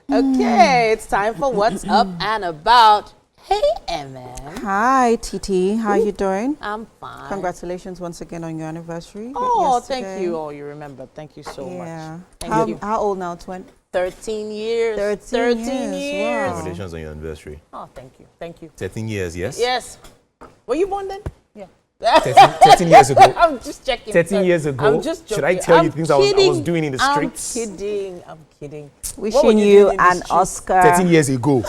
Okay, it's time for What's Up and About. Hey, MM. Hi, TT. How are you doing? I'm fine. Congratulations once again on your anniversary. Oh, yesterday. thank you. Oh, you remember. Thank you so much. Thank you. How old now? 13 years. 13 years. Wow. Congratulations on your anniversary. Oh, thank you. Thank you. 13 years, yes? Yes. Were you born then? Yeah. 13 years ago. I'm just checking. 13 years ago. I'm just joking. Should I tell you things I was doing in the streets? I'm kidding. Wishing you an Oscar. 13 years ago.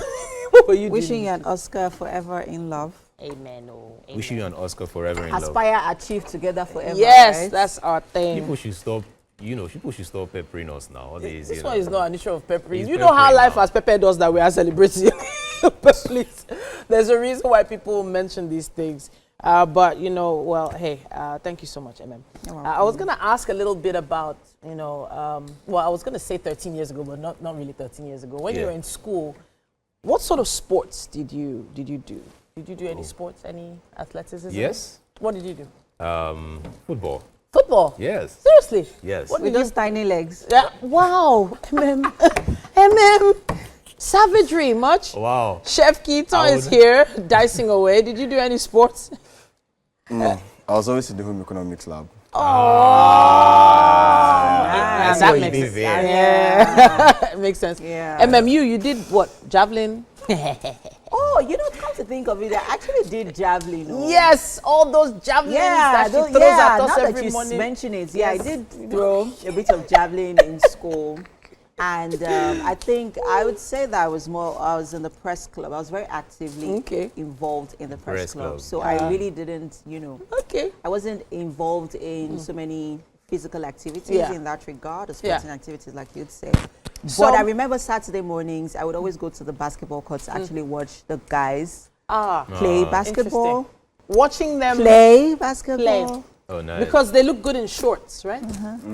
What were you Wishing you an Oscar forever in love. Amen. Oh, amen. Wishing you an Oscar forever in love. Aspire, achieve together forever. Yes, right? that's our thing. People should stop, people should stop peppering us nowadays. This one is not an issue of peppering. It's You know how peppering life now. has peppered us that we are celebrating. But please, there's a reason why people mention these things. But, well, hey, thank you so much, MM. I was going to ask a little bit about, I was going to say 13 years ago, but not really 13 years ago. When you were in school, what sort of sports did you do? Did you do any sports, any athleticism? Yes. What did you do? Football. Football? Yes. Seriously? Yes. What With those tiny legs. Yeah. Wow. MM. Savagery, much? Wow. Chef Keaton is here, dicing away. Did you do any sports? No, I was always in the home economics lab. That's that what you makes did sense. there. Yeah. It makes sense. Yeah. MMU, you did what? Javelin? Oh, come to think of it, I actually did javelin. Oh. Yes, all those javelins that she throws at us now every that you morning. mention it, Yes. I did throw a bit of javelin in school. And I think I would say that I was in the press club. I was very actively involved in the press club. So I really didn't, I wasn't involved in so many physical activities in that regard, or sporting activities like you'd say. But I remember Saturday mornings, I would always go to the basketball court to actually watch the guys play basketball. Watching them play basketball. Oh, nice. Because they look good in shorts, right?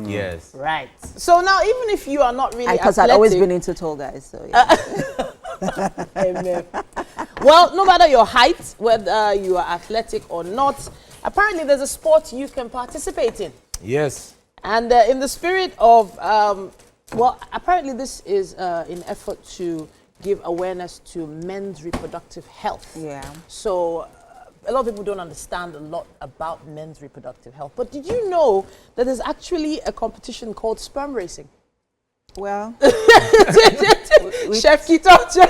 Yes. Right. So now, even if you are not really Because I'd always been into tall guys, so yeah. Amen. Well, no matter your height, whether you are athletic or not, apparently there's a sport you can participate in. Yes. And in the spirit of, apparently this is in effort to give awareness to men's reproductive health. Yeah. So a lot of people don't understand a lot about men's reproductive health. But did you know that there's actually a competition called sperm racing? Well, Chef Keaton, did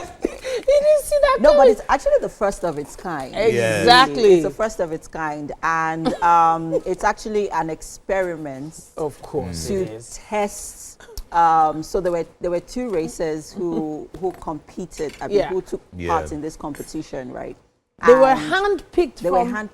you see that? No, but it's actually the first of its kind. Exactly. It's the first of its kind. And it's actually an experiment. Of course to test. So there were two racers who competed, who took part in this competition, right? They were handpicked from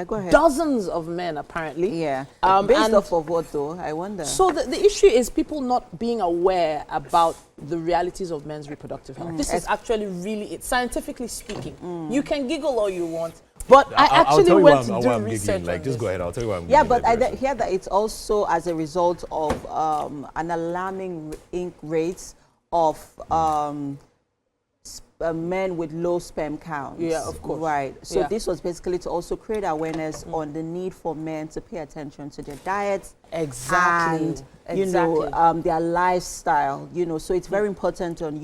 go ahead. dozens of men, apparently. Yeah. Based off of what, though? I wonder. So the issue is people not being aware about the realities of men's reproductive health. This is actually really it, scientifically speaking. You can giggle all you want, but I actually went to do research on just this. go ahead, I'll tell you why I'm Yeah, but I hear that it's also as a result of an alarming rates of men with low sperm counts. Yeah, of course. Right. So this was basically to also create awareness on the need for men to pay attention to their diets. Exactly. And, their lifestyle, so it's very important on,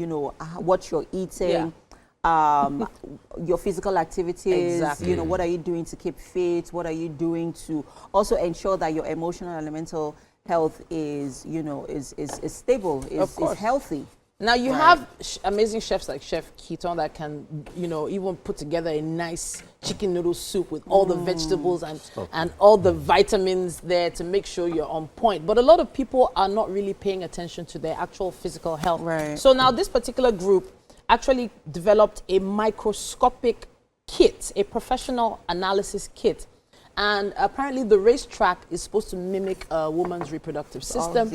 what you're eating, your physical activities, what are you doing to keep fit? What are you doing to also ensure that your emotional and mental health is, is stable, is healthy. Now you have amazing chefs like Chef Keaton that can, even put together a nice chicken noodle soup with all the vegetables and all the vitamins there to make sure you're on point. But a lot of people are not really paying attention to their actual physical health. Right. So now this particular group actually developed a microscopic kit, a professional analysis kit. And apparently the racetrack is supposed to mimic a woman's reproductive system,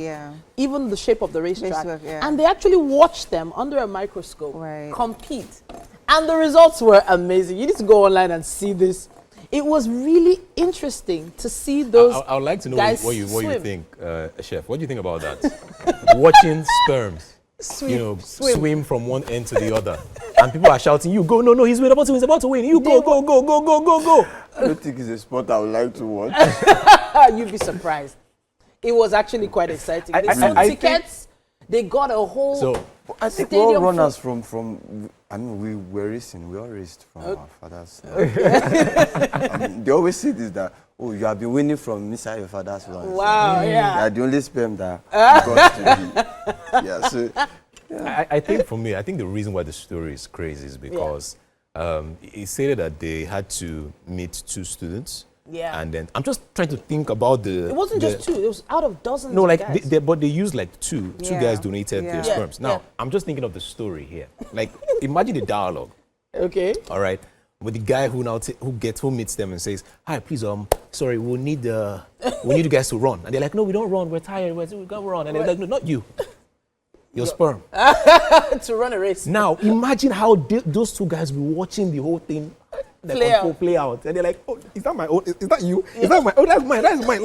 even the shape of the racetrack. And they actually watched them under a microscope compete. And the results were amazing. You need to go online and see this. It was really interesting to see those I would like to know guys what you swim. think, Chef. What do you think about that? Watching sperms swim from one end to the other. And people are shouting, you go, no, he's about to win. You go. I don't think it's a sport I would like to watch. You'd be surprised. It was actually quite exciting. They sold I tickets. They got a whole I think we're all runners from, I mean, we were racing, we all raced from our fathers. I mean, they always say this, that, oh, you have been winning from inside your father's lungs. Wow, yeah. They are the only sperm that got to be. Yeah, so. Yeah. I think for me, I think the reason why the story is crazy is because it stated that they had to meet 2 students. Yeah. And then I'm just trying to think about the. It wasn't just 2. It was out of dozens. No, of like guys. but they used like 2. 2 guys donated their sperms. Now I'm just thinking of the story here. Like imagine the dialogue. Okay. All right. With the guy who now who meets them and says, "Hi, please, sorry, we need you guys to run." And they're like, "No, we don't run. We're tired. We can't run." And they're like, "No, not you. Your sperm." To run a race. Now imagine how those 2 guys were watching the whole thing play out, and they're like, "Oh, is that my own? Is that you? Is that my? Oh, that's mine. That's mine."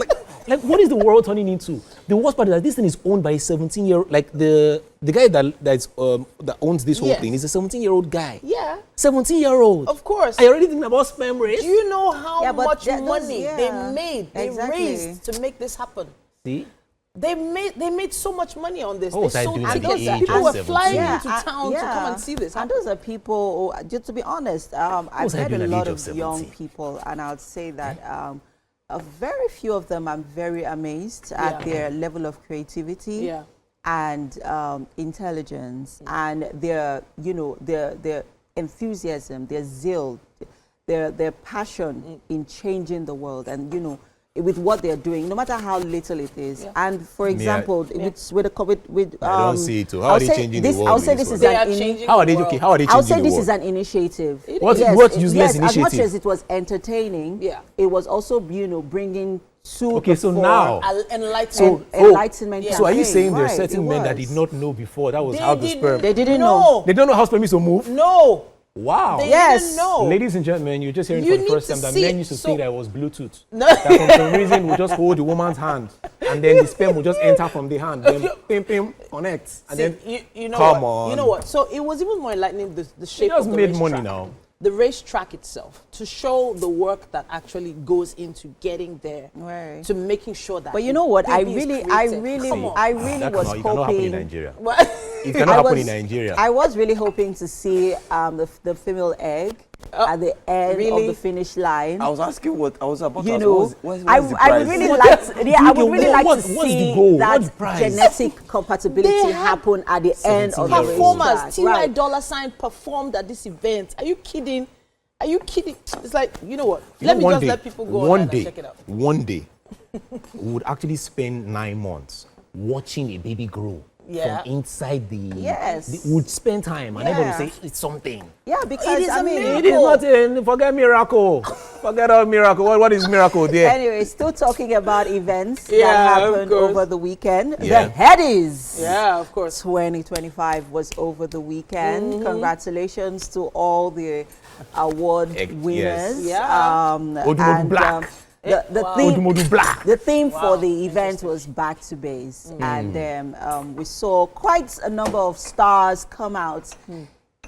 Like what is the world turning into? The worst part is that this thing is owned by a 17-year-old. Like the guy that owns this whole thing is a 17-year-old guy. Yeah. 17-year-old. Of course. Are you already thinking about sperm race? Do you know how much money they Exactly. raised to make this happen? See? They made so much money on this. Oh, They so sold doing tickets. like People were 17. flying Yeah, into town to come and see this. And those are people, just to be honest, I've was I met a doing at the lot age of of young 17? people, and I'll say that a very few of them I'm very amazed at their level of creativity and intelligence and their enthusiasm, their zeal, their passion in changing the world, and with what they're doing, no matter how little it is. Yeah. And for example, with I don't see it too. How are they changing the world? I'll say this is They are an changing How are the they world. okay? How are they changing I'll say the this world? is an initiative. What useless yes, initiative? as much as it was entertaining, it was also bringing to Okay, the so fore now Enlightenment. enlightenment. Yeah. So are you campaign. saying there are Right, certain it men that was. did not know before that was how the sperm? They didn't No. know. They don't know how sperm is to move? No. Wow. They Yes. didn't know. Ladies and gentlemen, you're just hearing You for the need first to time that see men it. used to So- think that it was Bluetooth. No. That for some reason we just hold the woman's hand and then the sperm will just enter from the hand. Then pim pim connects. And See, then you know come what? on. You know what? So it was even more enlightening the they shape just of the made racetrack. money now. The racetrack itself, to show the work that actually goes into getting there, Right. to making sure that. But you know what? I baby is really created. Come on. That was cannot, it cannot happen in hoping. Nigeria. What? It cannot happen in Nigeria. I was really hoping to see the female egg at the end really? of the finish line. I was asking what I was about to You ask. know, What's I the would prize? really like to, I would really like to what's the see goal? What's the that prize? genetic compatibility They have happen at the end of the 17-year-olds. Performers, racetrack. T.Y. Right. Dollar Sign performed at this event. Are you kidding? Are you kidding? It's like, you know what? You Let know, me one just day, let people go one online day, and check it out. One day, we would actually spend 9 months watching a baby grow Yeah. from inside the. Yes. We would spend time and everybody Yeah. would say it's something. Yeah, because is I a mean, miracle. It is nothing. Forget miracle. Forget all miracle. What is miracle there? anyway, still talking about events Yeah, that of happened course. over the weekend. Yeah. The Headies. Yeah, of course. 2025 was over the weekend. Congratulations to all the award Yes. winners. Yeah. Odumodu Black. The Wow. theme, Odumodu Black. the theme Wow, for the event was back to base, and we saw quite a number of stars come out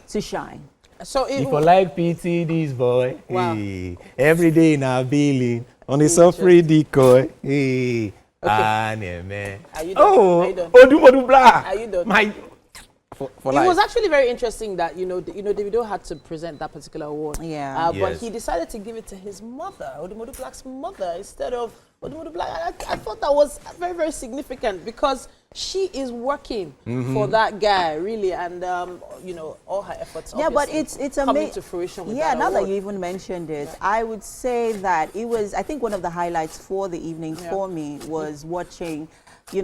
to shine. So it If you like PT, this boy, Wow. hey, every day now billing on the suffering decoy. Hey, man. Are you done? Oh, Are you done? Odumodu Black. Are you done? My, for It life. was actually very interesting that Davido had to present that particular award. Yeah. But Yes. he decided to give it to his mother, Odumodu Black's mother, instead of Odumodu Black. I thought that was very, very significant because she is working for that guy really, and all her efforts. Yeah, but obviously it's coming amazing. to fruition with Yeah, that now that award. you even mentioned it, I would say that it was. I think one of the highlights for the evening for me was watching.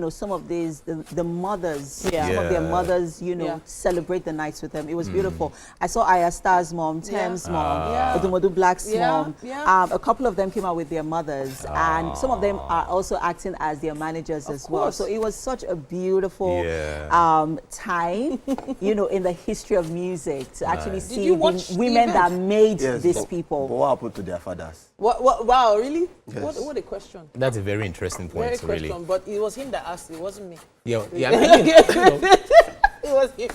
Some of the mothers, some of their Yeah. mothers, celebrate the nights with them. It was beautiful. I saw Aya Star's mom, Thames mom, Yeah. Odumodu Black's Yeah, mom. yeah. A couple of them came out with their mothers, and some of them are also acting as their managers as well. course. So it was such a beautiful Yeah. time, in the history of music to actually Did see you watch the women that event? made Yes, these but people. what happened to their fathers? What? Wow, really? Yes. What a question. That's a very interesting point, Very really. question. But it was him that asked. It wasn't me. Yeah, I mean, It was him.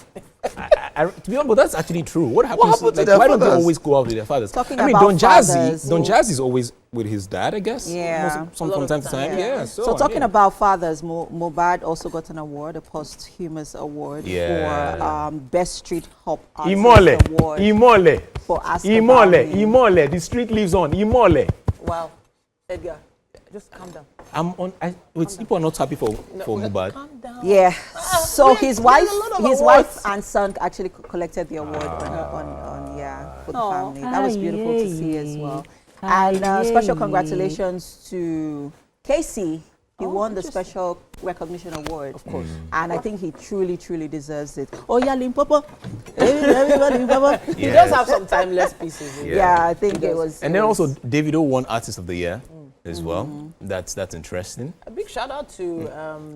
to be honest, but that's actually true. What happens? happened to Like, their why don't they fathers? always go out with their fathers? Talking I mean, about Don Jazzy, fathers, Don Jazzy is always with his dad, I guess. Yeah. From time to time. Yeah. So talking about fathers, Mohbad also got an award, a posthumous award for Best Street Hop Artist Award. Imole. For Imole. The street lives on. Imole. Wow. Edgar, just calm down. People are not happy for Mohbad. Calm down. Yeah. So his wife and son actually collected the award for the family. That was beautiful to see as well. And special congratulations to Casey. He won the special recognition award. Of course. And I think he truly, truly deserves it. Oh, yeah, Limpopo. Everybody, Limpopo. He does have some timeless pieces. Yeah, I think it was. And then also, Davido won Artist of the Year as well. That's interesting. A big shout out to...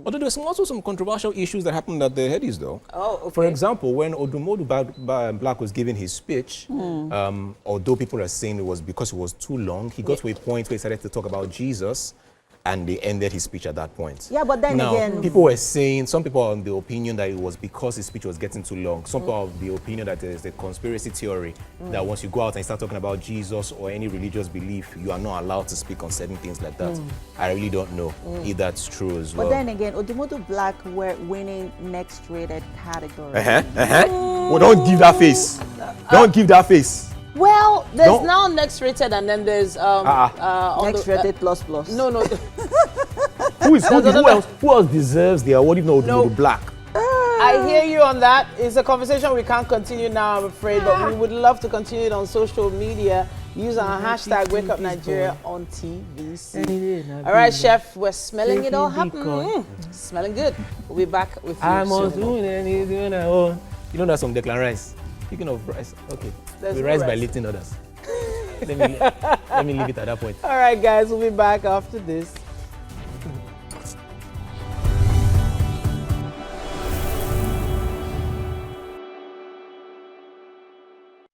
Although there's also some controversial issues that happened at the Headies, though. Oh, okay. For example, when Odumodu Black was giving his speech, although people are saying it was because it was too long, he got to a point where he started to talk about Jesus, and they ended his speech at that point. Yeah, but then again... people were saying, some people are on the opinion that it was because his speech was getting too long. Some people are of the opinion that there's a conspiracy theory that once you go out and start talking about Jesus or any religious belief, you are not allowed to speak on certain things like that. I really don't know if that's true as well. But then again, Odumodu Black were winning next rated category. Well, don't give that face. Don't give that face. Well, there's now next rated, and then there's next rated plus. No. Who else deserves the award if not Odumodu Black? I hear you on that. It's a conversation we can't continue now, I'm afraid, but we would love to continue it on social media. Use our hashtag WakeUpNigeria on TVC. All right, Chef, we're smelling it all happen. Smelling good. We'll be back with you soon. You know that song, Declan Rice. Speaking of rice, okay. We rise by lifting others. Let me leave it at that point. All right, guys, we'll be back after this.